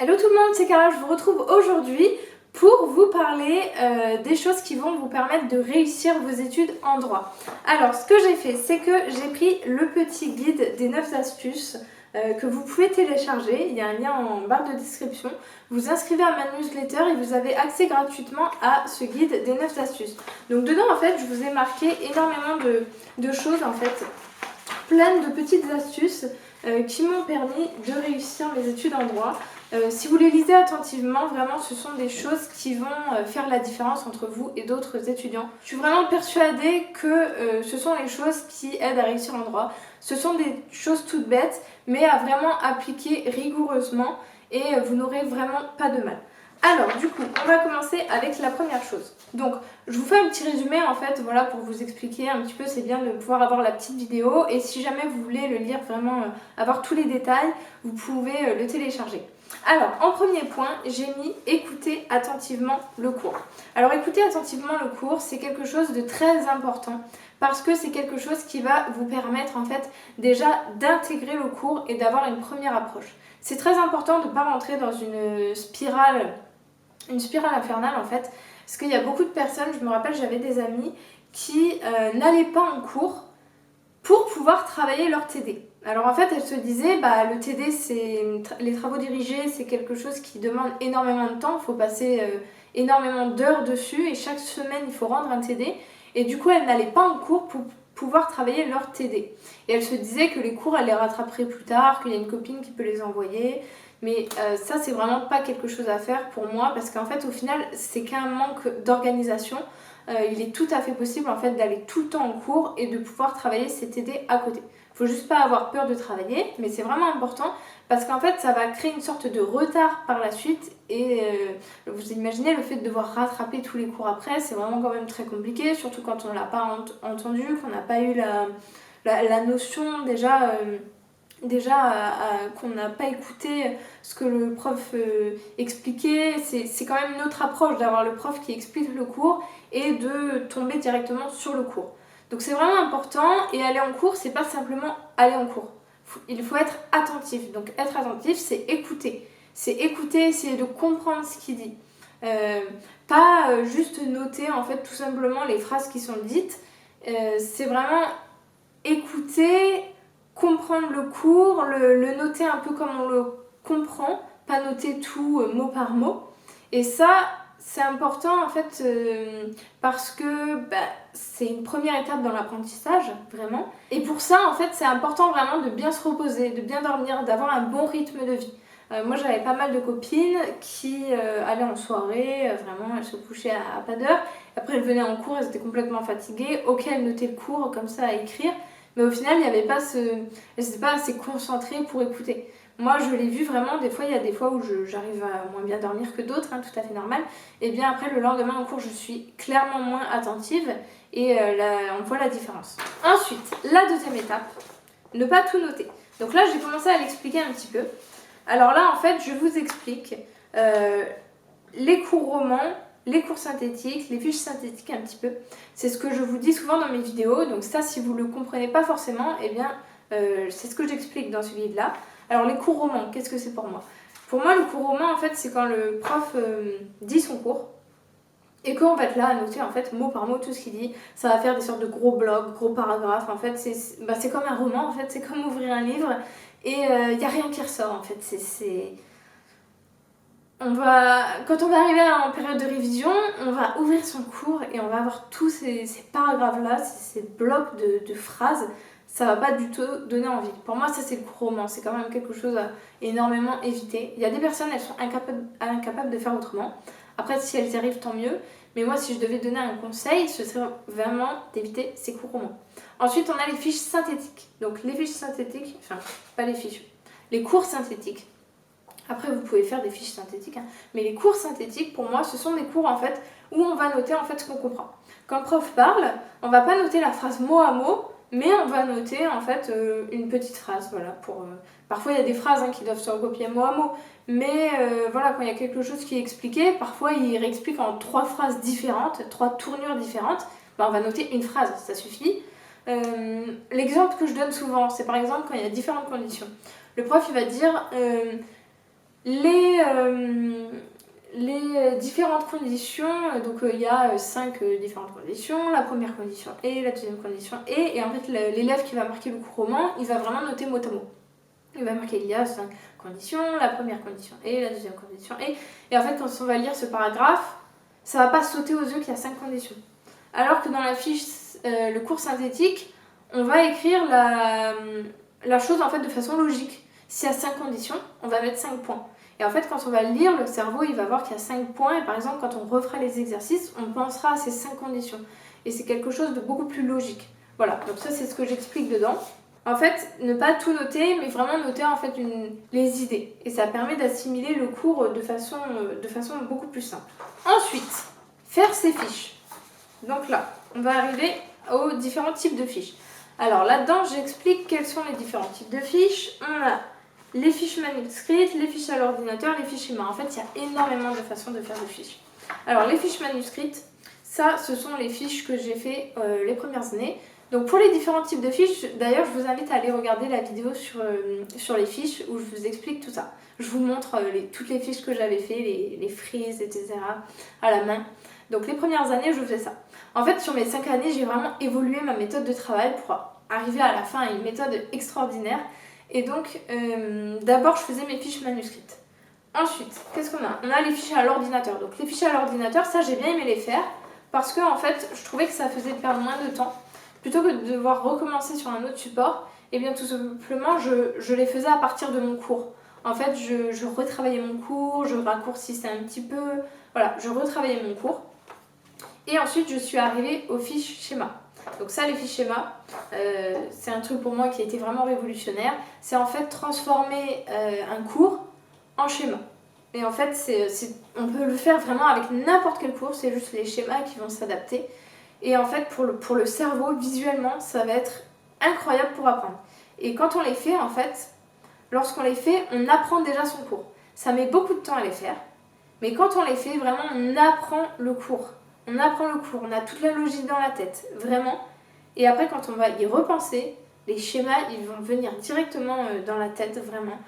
Hello tout le monde, c'est Cara, je vous retrouve aujourd'hui pour vous parler des choses qui vont vous permettre de réussir vos études en droit. Alors ce que j'ai fait, c'est que j'ai pris le petit guide des 9 astuces que vous pouvez télécharger. Il y a un lien en barre de description. Vous inscrivez à ma newsletter et vous avez accès gratuitement à ce guide des 9 astuces. Donc dedans en fait, je vous ai marqué énormément de choses en fait, plein de petites astuces qui m'ont permis de réussir mes études en droit. Si vous les lisez attentivement, vraiment ce sont des choses qui vont faire la différence entre vous et d'autres étudiants. Je suis vraiment persuadée que ce sont les choses qui aident à réussir en droit. Ce sont des choses toutes bêtes, mais à vraiment appliquer rigoureusement et vous n'aurez vraiment pas de mal. Alors du coup, on va commencer avec la première chose. Donc, je vous fais un petit résumé en fait, voilà, pour vous expliquer un petit peu, c'est bien de pouvoir avoir la petite vidéo. Et si jamais vous voulez le lire vraiment, avoir tous les détails, vous pouvez le télécharger. Alors, en premier point, j'ai mis écouter attentivement le cours. Alors, écouter attentivement le cours, c'est quelque chose de très important parce que c'est quelque chose qui va vous permettre en fait déjà d'intégrer le cours et d'avoir une première approche. C'est très important de ne pas rentrer dans une spirale infernale en fait, parce qu'il y a beaucoup de personnes, je me rappelle, j'avais des amis qui n'allaient pas en cours pour pouvoir travailler leur TD. Alors en fait, elles se disaient, le TD, c'est les travaux dirigés, c'est quelque chose qui demande énormément de temps, il faut passer énormément d'heures dessus et chaque semaine, il faut rendre un TD. Et du coup, elles n'allaient pas en cours pour pouvoir travailler leur TD. Et elles se disaient que les cours, elles les rattraperaient plus tard, qu'il y a une copine qui peut les envoyer. Mais ça, c'est vraiment pas quelque chose à faire pour moi parce qu'en fait, au final, c'est qu'un manque d'organisation. Il est tout à fait possible en fait d'aller tout le temps en cours et de pouvoir travailler ses TD à côté. Il faut juste pas avoir peur de travailler, mais c'est vraiment important parce qu'en fait, ça va créer une sorte de retard par la suite et vous imaginez le fait de devoir rattraper tous les cours après, c'est vraiment quand même très compliqué, surtout quand on l'a pas entendu, qu'on n'a pas eu la notion déjà qu'on n'a pas écouté ce que le prof expliquait. C'est quand même une autre approche d'avoir le prof qui explique le cours et de tomber directement sur le cours. Donc c'est vraiment important et aller en cours, c'est pas simplement aller en cours. Il faut être attentif. Donc être attentif, c'est écouter. C'est écouter, essayer de comprendre ce qu'il dit. Pas juste noter en fait tout simplement les phrases qui sont dites. C'est vraiment écouter, comprendre le cours, le noter un peu comme on le comprend, pas noter tout mot par mot. Et ça, c'est important en fait parce que c'est une première étape dans l'apprentissage, vraiment. Et pour ça, en fait, c'est important vraiment de bien se reposer, de bien dormir, d'avoir un bon rythme de vie. Moi, j'avais pas mal de copines qui allaient en soirée, vraiment, elles se couchaient à pas d'heure. Après, elles venaient en cours, elles étaient complètement fatiguées. Ok, elles notaient le cours comme ça à écrire. Mais au final, elles n'étaient pas assez concentrées pour écouter. Moi, je l'ai vu vraiment, des fois, il y a des fois où j'arrive à moins bien dormir que d'autres, hein, tout à fait normal. Et bien après, le lendemain en cours, je suis clairement moins attentive et on voit la différence. Ensuite, la deuxième étape, ne pas tout noter. Donc là, j'ai commencé à l'expliquer un petit peu. Alors là, en fait, je vous explique les cours romans, les cours synthétiques, les fiches synthétiques un petit peu. C'est ce que je vous dis souvent dans mes vidéos. Donc ça, si vous ne le comprenez pas forcément, eh bien, c'est ce que j'explique dans ce guide-là. Alors les cours romans, qu'est-ce que c'est pour moi ? Pour moi, le cours roman, en fait, c'est quand le prof dit son cours et qu'on va être là à noter en fait mot par mot tout ce qu'il dit. Ça va faire des sortes de gros blocs, gros paragraphes. En fait, c'est comme un roman. En fait, c'est comme ouvrir un livre et il n'y a rien qui ressort. En fait, quand on va arriver en période de révision, on va ouvrir son cours et on va avoir tous ces paragraphes-là, ces blocs de phrases. Ça va pas du tout donner envie. Pour moi, ça c'est le cours roman. C'est quand même quelque chose à énormément éviter. Il y a des personnes, elles sont incapables de faire autrement. Après, si elles y arrivent, tant mieux. Mais moi, si je devais donner un conseil, ce serait vraiment d'éviter ces cours romans. Ensuite, on a les fiches synthétiques. Donc les fiches synthétiques, enfin, pas les fiches, les cours synthétiques. Après, vous pouvez faire des fiches synthétiques, hein. Mais les cours synthétiques, pour moi, ce sont des cours en fait où on va noter en fait ce qu'on comprend. Quand le prof parle, on va pas noter la phrase mot à mot, mais on va noter en fait une petite phrase. Voilà, parfois, il y a des phrases qui doivent se recopier mot à mot, mais voilà, quand il y a quelque chose qui est expliqué, parfois il réexplique en 3 phrases différentes, 3 tournures différentes. On va noter une phrase, ça suffit. L'exemple que je donne souvent, c'est par exemple quand il y a différentes conditions. Le prof, il va dire les différentes conditions, donc il y a 5 différentes conditions, la première condition et la deuxième condition et en fait l'élève qui va marquer le cours roman, il va vraiment noter mot à mot. Il va marquer il y a 5 conditions, la première condition et la deuxième condition et en fait quand on va lire ce paragraphe, ça va pas sauter aux yeux qu'il y a 5 conditions. Alors que dans la fiche, le cours synthétique, on va écrire la chose en fait de façon logique. S'il y a 5 conditions, on va mettre 5 points. Et en fait, quand on va lire, le cerveau, il va voir qu'il y a 5 points. Et par exemple, quand on refera les exercices, on pensera à ces 5 conditions. Et c'est quelque chose de beaucoup plus logique. Voilà, donc ça, c'est ce que j'explique dedans. En fait, ne pas tout noter, mais vraiment noter en fait les idées. Et ça permet d'assimiler le cours de façon beaucoup plus simple. Ensuite, faire ses fiches. Donc là, on va arriver aux différents types de fiches. Alors là-dedans, j'explique quels sont les différents types de fiches. On a les fiches manuscrites, les fiches à l'ordinateur, les fiches schémas. En fait, il y a énormément de façons de faire des fiches. Alors les fiches manuscrites, ça, ce sont les fiches que j'ai fait les premières années. Donc pour les différents types de fiches, d'ailleurs, je vous invite à aller regarder la vidéo sur les fiches où je vous explique tout ça. Je vous montre toutes les fiches que j'avais fait, les frises, etc. à la main. Donc les premières années, je faisais ça. En fait, sur mes 5 années, j'ai vraiment évolué ma méthode de travail pour arriver à la fin à une méthode extraordinaire. Et donc, d'abord, je faisais mes fiches manuscrites. Ensuite, qu'est-ce qu'on a? On a les fiches à l'ordinateur. Donc les fiches à l'ordinateur, ça, j'ai bien aimé les faire parce que, en fait, je trouvais que ça faisait perdre moins de temps. Plutôt que de devoir recommencer sur un autre support, et bien tout simplement, je les faisais à partir de mon cours. En fait, je retravaillais mon cours, je raccourcissais un petit peu, voilà, je retravaillais mon cours. Et ensuite, je suis arrivée aux fiches schéma. Donc ça, les fiches schéma, c'est un truc pour moi qui a été vraiment révolutionnaire. C'est en fait transformer un cours en schéma. Et en fait, on peut le faire vraiment avec n'importe quel cours, c'est juste les schémas qui vont s'adapter. Et en fait, pour le cerveau, visuellement, ça va être incroyable pour apprendre. Et quand on les fait, en fait, lorsqu'on les fait, on apprend déjà son cours. Ça met beaucoup de temps à les faire, mais quand on les fait, vraiment, on apprend le cours. On apprend le cours, on a toute la logique dans la tête, vraiment. Et après, quand on va y repenser, les schémas, ils vont venir directement dans la tête, vraiment.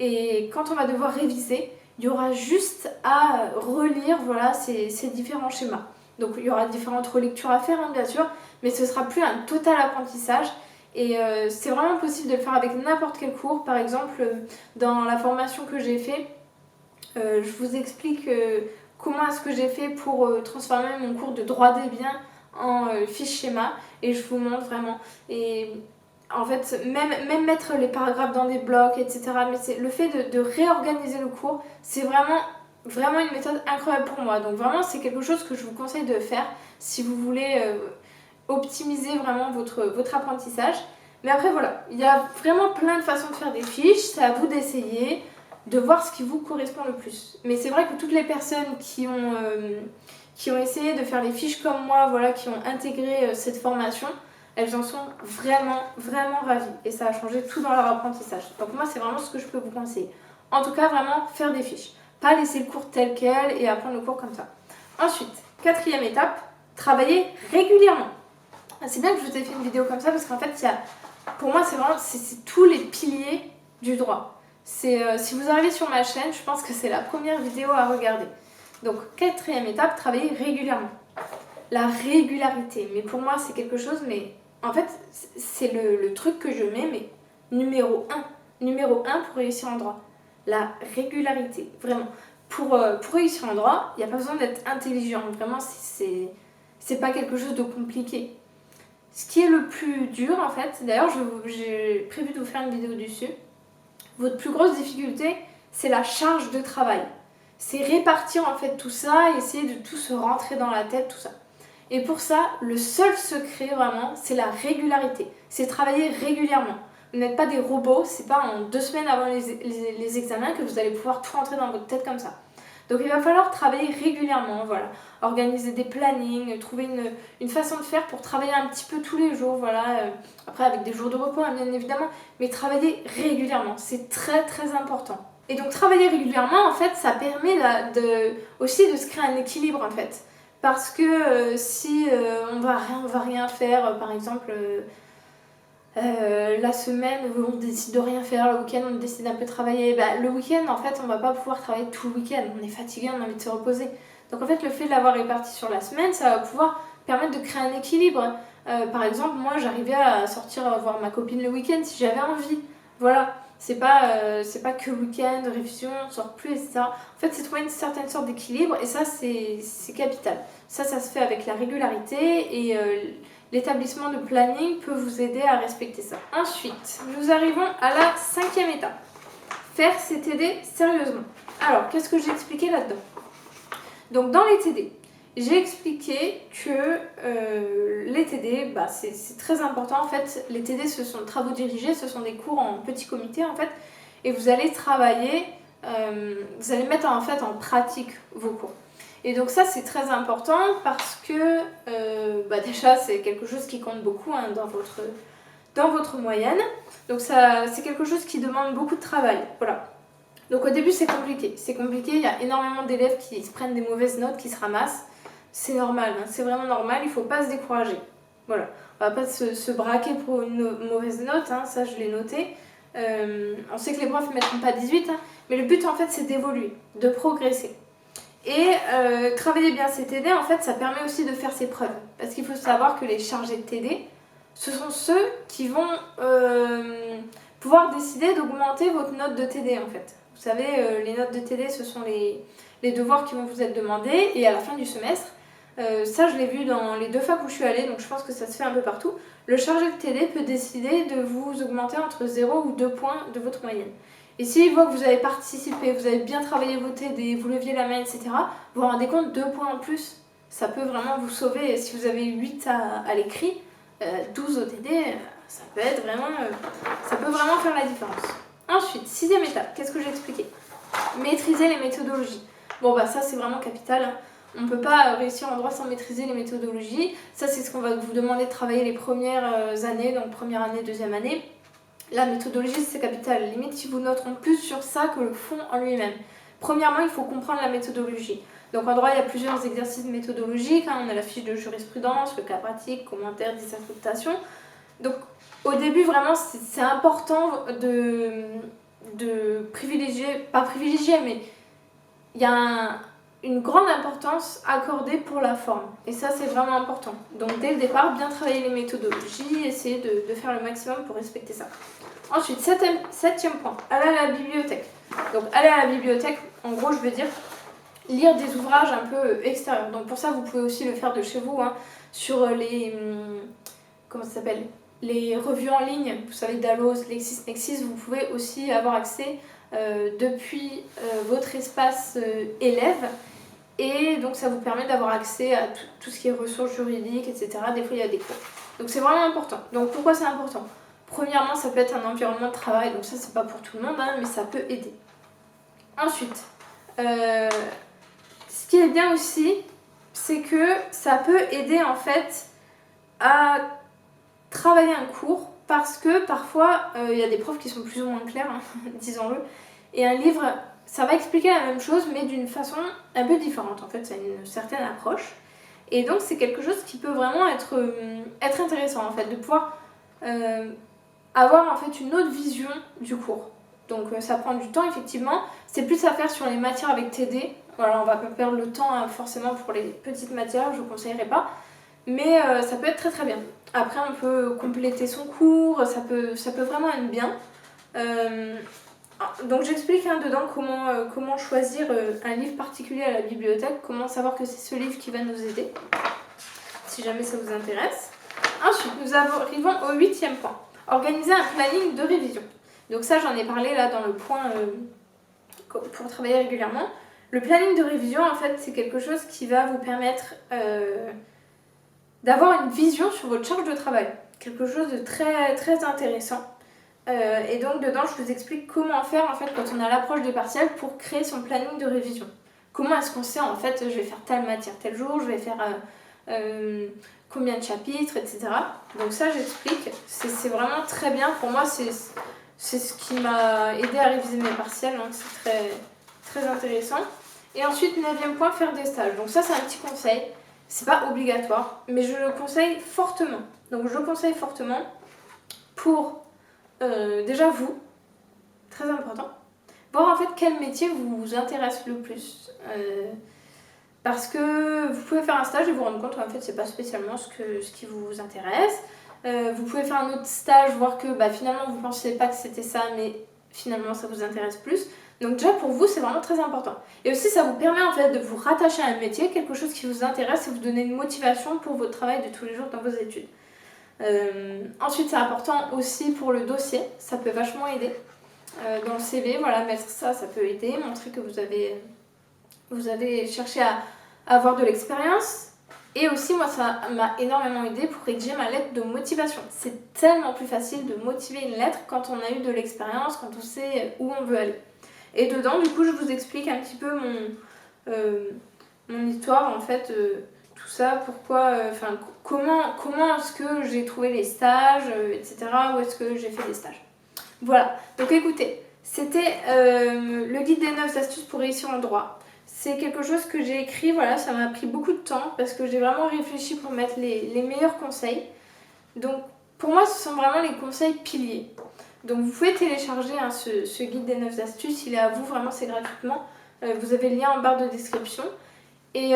Et quand on va devoir réviser, il y aura juste à relire, voilà, ces différents schémas. Donc il y aura différentes relectures à faire, hein, bien sûr, mais ce sera plus un total apprentissage. Et c'est vraiment possible de le faire avec n'importe quel cours. Par exemple, dans la formation que j'ai fait, je vous explique comment est-ce que j'ai fait pour transformer mon cours de droit des biens en fiche schéma. Et je vous montre vraiment. Et en fait, même mettre les paragraphes dans des blocs, etc. Mais c'est le fait de réorganiser le cours, c'est vraiment une méthode incroyable pour moi. Donc vraiment, c'est quelque chose que je vous conseille de faire si vous voulez optimiser vraiment votre apprentissage. Mais après, voilà, il y a vraiment plein de façons de faire des fiches. C'est à vous d'essayer, de voir ce qui vous correspond le plus. Mais c'est vrai que toutes les personnes qui ont essayé de faire les fiches comme moi, voilà, qui ont intégré cette formation, elles en sont vraiment, vraiment ravies. Et ça a changé tout dans leur apprentissage. Donc moi, c'est vraiment ce que je peux vous conseiller. En tout cas, vraiment, faire des fiches. Pas laisser le cours tel quel et apprendre le cours comme ça. Ensuite, 4e étape, travailler régulièrement. C'est bien que je vous ai fait une vidéo comme ça parce qu'en fait, pour moi, c'est tous les piliers du droit. Si vous arrivez sur ma chaîne, je pense que c'est la première vidéo à regarder. Donc, 4e étape, travailler régulièrement. La régularité, mais pour moi, c'est quelque chose, mais en fait, c'est le truc que je mets, mais numéro 1. Numéro 1 pour réussir en droit. La régularité, vraiment. Pour réussir en droit, il n'y a pas besoin d'être intelligent. Vraiment, c'est pas quelque chose de compliqué. Ce qui est le plus dur, en fait, d'ailleurs, j'ai prévu de vous faire une vidéo dessus. Votre plus grosse difficulté, c'est la charge de travail. C'est répartir, en fait, tout ça, essayer de tout se rentrer dans la tête, tout ça. Et pour ça, le seul secret, vraiment, c'est la régularité. C'est travailler régulièrement. Vous n'êtes pas des robots, c'est pas en 2 semaines avant les examens que vous allez pouvoir tout rentrer dans votre tête comme ça. Donc il va falloir travailler régulièrement, voilà. Organiser des plannings, trouver une façon de faire pour travailler un petit peu tous les jours, voilà. Après avec des jours de repos, hein, bien évidemment, mais travailler régulièrement, c'est très très important. Et donc travailler régulièrement, en fait, ça permet aussi de se créer un équilibre, en fait. Parce que si on va rien faire, par exemple... la semaine on décide de rien faire, le week-end on décide un peu de travailler. Bah, le week-end en fait on va pas pouvoir travailler tout le week-end, on est fatigué, on a envie de se reposer. Donc en fait le fait de l'avoir réparti sur la semaine, ça va pouvoir permettre de créer un équilibre. Par exemple moi j'arrivais à sortir voir ma copine le week-end si j'avais envie. Voilà, c'est pas que le week-end, révision, on sort plus, etc. En fait c'est trouver une certaine sorte d'équilibre et ça c'est capital. Ça se fait avec la régularité et l'établissement de planning peut vous aider à respecter ça. Ensuite, nous arrivons à la 5e étape. Faire ses TD sérieusement. Alors, qu'est-ce que j'ai expliqué là-dedans? Donc, dans les TD, j'ai expliqué que les TD, c'est très important. En fait, les TD, ce sont travaux dirigés, ce sont des cours en petit comité, en fait. Et vous allez travailler, vous allez mettre en fait en pratique vos cours. Et donc ça c'est très important parce que déjà c'est quelque chose qui compte beaucoup hein, dans votre moyenne. Donc ça c'est quelque chose qui demande beaucoup de travail. Voilà. Donc au début c'est compliqué. C'est compliqué, il y a énormément d'élèves qui se prennent des mauvaises notes, qui se ramassent. C'est normal, hein, c'est vraiment normal, il ne faut pas se décourager. Voilà. On ne va pas se braquer pour une mauvaise note, hein, ça je l'ai noté. On sait que les profs ne mettront pas 18, hein, mais le but en fait c'est d'évoluer, de progresser. Et travailler bien ses TD, en fait, ça permet aussi de faire ses preuves. Parce qu'il faut savoir que les chargés de TD, ce sont ceux qui vont pouvoir décider d'augmenter votre note de TD, en fait. Vous savez, les notes de TD, ce sont les devoirs qui vont vous être demandés. Et à la fin du semestre, ça, je l'ai vu dans les 2 facs où je suis allée, donc je pense que ça se fait un peu partout. Le chargé de TD peut décider de vous augmenter entre 0 ou 2 points de votre moyenne. Et s'il voit que vous avez participé, vous avez bien travaillé vos TD, vous leviez la main, etc., vous vous rendez compte, 2 points en plus, ça peut vraiment vous sauver. Si vous avez 8 à l'écrit, 12 au TD, ça peut vraiment faire la différence. Ensuite, 6e étape, qu'est-ce que j'ai expliqué? Maîtriser les méthodologies. Bon ça c'est vraiment capital, hein. On ne peut pas réussir en droit sans maîtriser les méthodologies. Ça c'est ce qu'on va vous demander de travailler les premières années, donc première année, deuxième année. La méthodologie, c'est capital. Limite, ils vous noteront plus sur ça que le fond en lui-même. Premièrement, il faut comprendre la méthodologie. Donc en droit, il y a plusieurs exercices méthodologiques. Hein. On a la fiche de jurisprudence, le cas pratique, commentaire, dissertation. Donc au début, vraiment, c'est important de privilégier, pas privilégier, mais il y a une grande importance accordée pour la forme. Et ça, c'est vraiment important. Donc dès le départ, bien travailler les méthodologies, essayer de faire le maximum pour respecter ça. Ensuite, 7e point, aller à la bibliothèque. Donc aller à la bibliothèque, en gros, je veux dire lire des ouvrages un peu extérieurs. Donc pour ça, vous pouvez aussi le faire de chez vous, hein, sur les revues en ligne, vous savez, Dalloz, LexisNexis, vous pouvez aussi avoir accès depuis votre espace élève. Et donc ça vous permet d'avoir accès à tout ce qui est ressources juridiques, etc. Des fois, il y a des cours. Donc c'est vraiment important. Donc pourquoi c'est important? Premièrement, ça peut être un environnement de travail, donc ça c'est pas pour tout le monde, hein, mais ça peut aider. Ensuite, ce qui est bien aussi, c'est que ça peut aider en fait à travailler un cours, parce que parfois il y a des profs qui sont plus ou moins clairs, hein, disons-le, et un livre, ça va expliquer la même chose, mais d'une façon un peu différente. En fait, ça a une certaine approche, et donc c'est quelque chose qui peut vraiment être intéressant en fait, de pouvoir avoir en fait une autre vision du cours. Donc ça prend du temps effectivement, c'est plus à faire sur les matières avec TD. Voilà, on va pas perdre le temps hein, forcément pour les petites matières, je vous conseillerais pas, mais ça peut être très très bien. Après on peut compléter son cours, ça peut vraiment être bien. Donc j'explique hein, dedans comment choisir un livre particulier à la bibliothèque, comment savoir que c'est ce livre qui va nous aider, si jamais ça vous intéresse. Ensuite nous arrivons au 8e point. Organiser un planning de révision. Donc ça, j'en ai parlé là dans le point pour travailler régulièrement. Le planning de révision, en fait, c'est quelque chose qui va vous permettre d'avoir une vision sur votre charge de travail. Quelque chose de très, très intéressant. Et donc, dedans, je vous explique comment faire, en fait, quand on a l'approche des partiels pour créer son planning de révision. Comment est-ce qu'on sait, en fait, je vais faire telle matière tel jour, je vais faire... combien de chapitres, etc. Donc ça j'explique, c'est vraiment très bien, pour moi c'est ce qui m'a aidé à réviser mes partiels, donc c'est très, très intéressant. Et ensuite 9e point, faire des stages. Donc ça c'est un petit conseil, c'est pas obligatoire, mais je le conseille fortement. Donc je le conseille fortement pour déjà vous, très important, voir en fait quel métier vous intéresse le plus. Parce que vous pouvez faire un stage et vous rendre compte qu'en fait c'est pas spécialement ce qui vous intéresse. Vous pouvez faire un autre stage, voir que finalement vous pensez pas que c'était ça, mais finalement ça vous intéresse plus. Donc déjà pour vous c'est vraiment très important. Et aussi ça vous permet en fait de vous rattacher à un métier, quelque chose qui vous intéresse et vous donner une motivation pour votre travail de tous les jours dans vos études. Ensuite c'est important aussi pour le dossier, ça peut vachement aider. Dans le CV, voilà, mettre ça peut aider, montrer que vous avez cherché à avoir de l'expérience. Et aussi moi ça m'a énormément aidé pour rédiger ma lettre de motivation. C'est tellement plus facile de motiver une lettre quand on a eu de l'expérience, quand on sait où on veut aller. Et dedans du coup je vous explique un petit peu mon histoire en fait, tout ça, pourquoi, comment est-ce que j'ai trouvé les stages, etc. Où est-ce que j'ai fait des stages. Voilà, donc écoutez, c'était le guide des 9 astuces pour réussir en droit. C'est quelque chose que j'ai écrit, voilà, ça m'a pris beaucoup de temps parce que j'ai vraiment réfléchi pour mettre les meilleurs conseils. Donc pour moi ce sont vraiment les conseils piliers. Donc vous pouvez télécharger ce guide des 9 astuces, il est à vous, vraiment c'est gratuitement. Vous avez le lien en barre de description. Et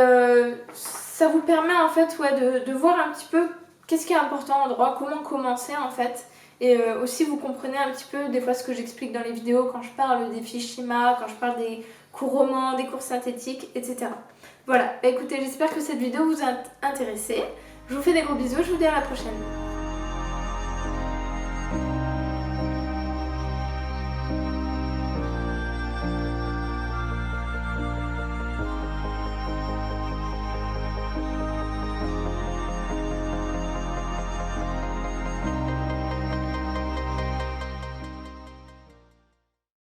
ça vous permet en fait de voir un petit peu qu'est-ce qui est important en droit, comment commencer en fait. Et aussi vous comprenez un petit peu des fois ce que j'explique dans les vidéos quand je parle des fiches schémas, quand je parle des cours romans, des cours synthétiques, etc. Voilà, écoutez, j'espère que cette vidéo vous a intéressé. Je vous fais des gros bisous, je vous dis à la prochaine.